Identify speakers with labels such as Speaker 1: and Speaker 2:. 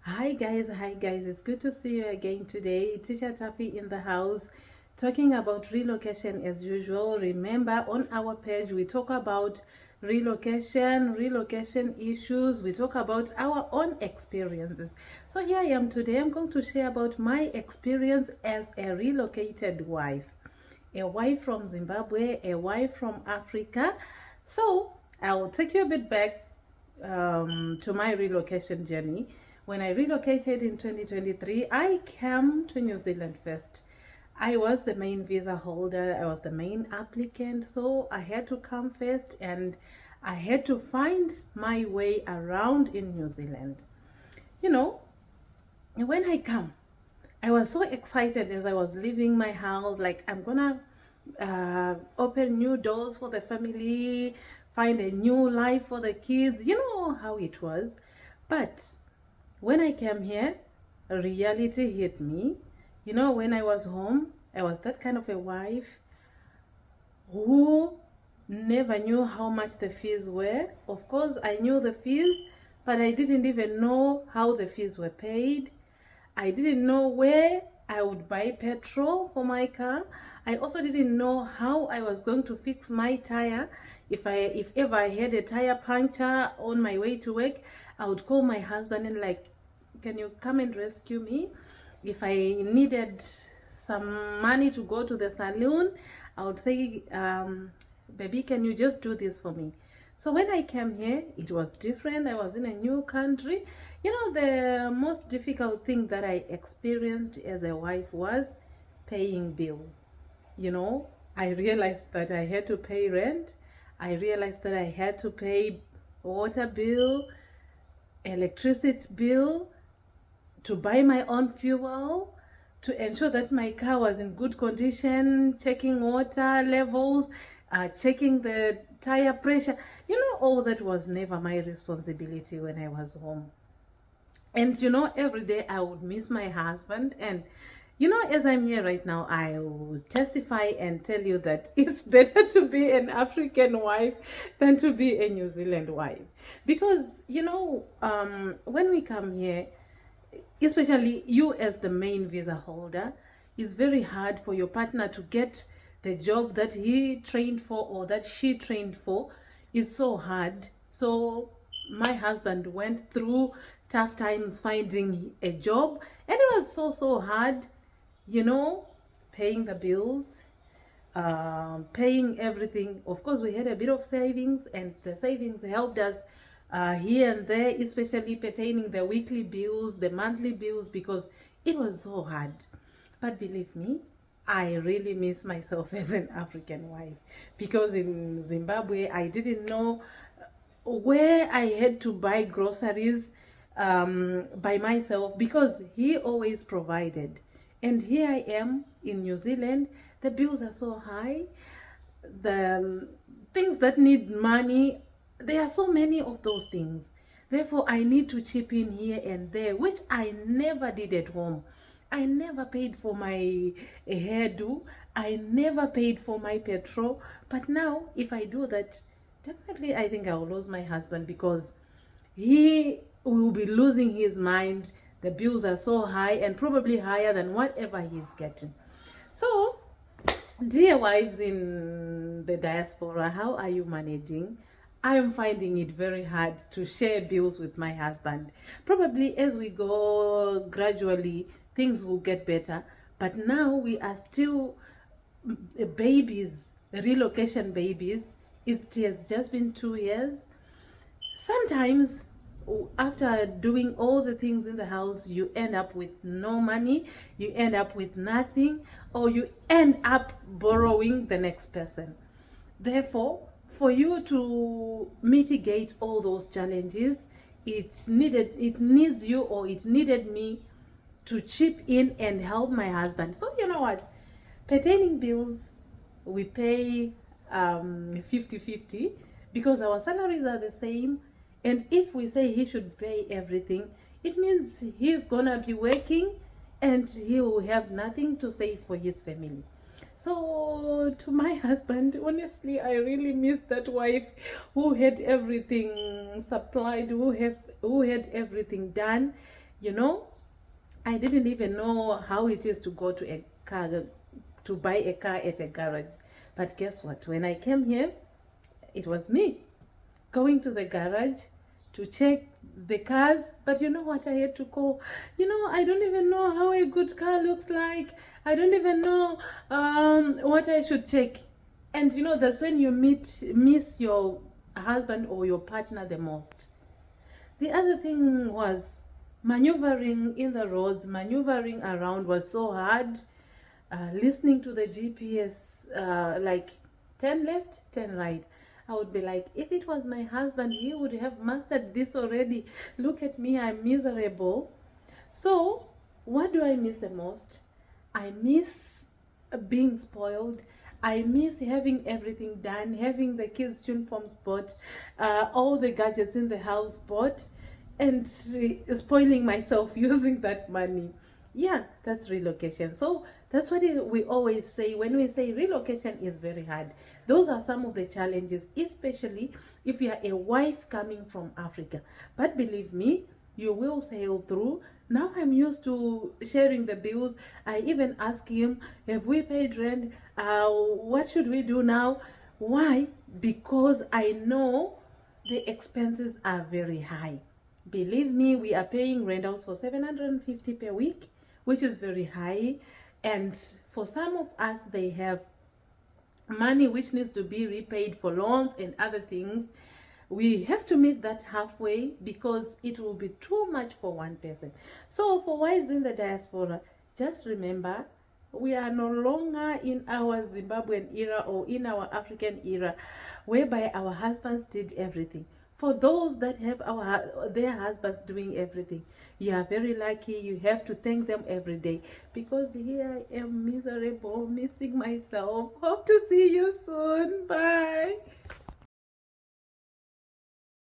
Speaker 1: Hi guys, it's good to see you again today. Teacher Taffy in the house, talking about relocation as usual. Remember, on our page we talk about relocation issues, we talk about our own experiences. So here I am today. I'm going to share about my experience as a relocated wife, a wife from Zimbabwe, a wife from Africa. So I'll take you a bit back to my relocation journey. When I relocated in 2023, I came to New Zealand first. I was the main visa holder, I was the main applicant, so I had to come first and I had to find my way around in New Zealand. You know, when I come, I was so excited as I was leaving my house, like I'm gonna open new doors for the family, find a new life for the kids. You know how it was. But when I came here, reality hit me. You know, when I was home, I was that kind of a wife who never knew how much the fees were. Of course, I knew the fees, but I didn't even know how the fees were paid. I didn't know where I would buy petrol for my car. I also didn't know how I was going to fix my tire. If ever I had a tire puncture on my way to work, I would call my husband and like, can you come and rescue me? If I needed some money to go to the salon, I would say, baby, can you just do this for me? So when I came here, it was different. I was in a new country. You know, the most difficult thing that I experienced as a wife was paying bills. You know, I realized that I had to pay rent. I realized that I had to pay water bill, electricity bill, to buy my own fuel, to ensure that my car was in good condition, checking water levels, checking the tire pressure. You know, all that was never my responsibility when I was home. And you know, every day I would miss my husband. And you know, as I'm here right now, I will testify and tell you that it's better to be an African wife than to be a New Zealand wife. Because, you know, when we come here, especially you as the main visa holder, it's very hard for your partner to get the job that he trained for or that she trained for. Is so hard. So my husband went through tough times finding a job, and it was so hard, you know, paying the bills, paying everything. Of course, we had a bit of savings, and the savings helped us here and there, especially pertaining the weekly bills, the monthly bills, because it was so hard. But believe me, I really miss myself as an African wife, because in Zimbabwe, I didn't know where I had to buy groceries by myself, because he always provided. And here I am in New Zealand, the bills are so high, the things that need money, there are so many of those things. Therefore, I need to chip in here and there, which I never did at home. I never paid for my hairdo. I never paid for my petrol. But now, if I do that, definitely I think I will lose my husband, because he will be losing his mind. The bills are so high, and probably higher than whatever he's getting. So, dear wives in the diaspora, how are you managing? I am finding it very hard to share bills with my husband. Probably as we go gradually, things will get better. But now we are still babies, relocation babies. It has just been 2 years. Sometimes after doing all the things in the house, you end up with no money, you end up with nothing, or you end up borrowing the next person. Therefore, for you to mitigate all those challenges, it needs you, or it needed me to chip in and help my husband. So you know what, pertaining bills, we pay 50-50, because our salaries are the same. And if we say he should pay everything, it means he's gonna be working and he will have nothing to save for his family. So to my husband, honestly, I really miss that wife who had everything supplied, who had everything done. You know, I didn't even know how it is to go to a car, to buy a car at a garage. But guess what? When I came here, it was me going to the garage to check the cars. But you know what? I had to go. You know, I don't even know how a good car looks like. I don't even know what I should check. And you know, that's when you miss your husband or your partner the most. The other thing was maneuvering in the roads, maneuvering around was so hard. Listening to the GPS, like 10 left, 10 right. I would be like, if it was my husband, he would have mastered this already. Look at me, I'm miserable. So, what do I miss the most? I miss being spoiled. I miss having everything done, having the kids' uniforms bought, all the gadgets in the house bought, and spoiling myself using that money. Yeah, that's relocation. So that's what we always say when we say relocation is very hard. Those are some of the challenges, especially if you are a wife coming from Africa. But believe me, you will sail through. Now I'm used to sharing the bills. I even ask him, have we paid rent? What should we do now? Why? Because I know the expenses are very high. Believe me, we are paying rentals for 750 per week, which is very high. And for some of us, they have money which needs to be repaid for loans and other things. We have to meet that halfway because it will be too much for one person. So for wives in the diaspora, just remember, we are no longer in our Zimbabwean era or in our African era whereby our husbands did everything. For those that have their husbands doing everything, you are very lucky. You have to thank them every day, because here I am miserable, missing myself. Hope to see you soon. Bye.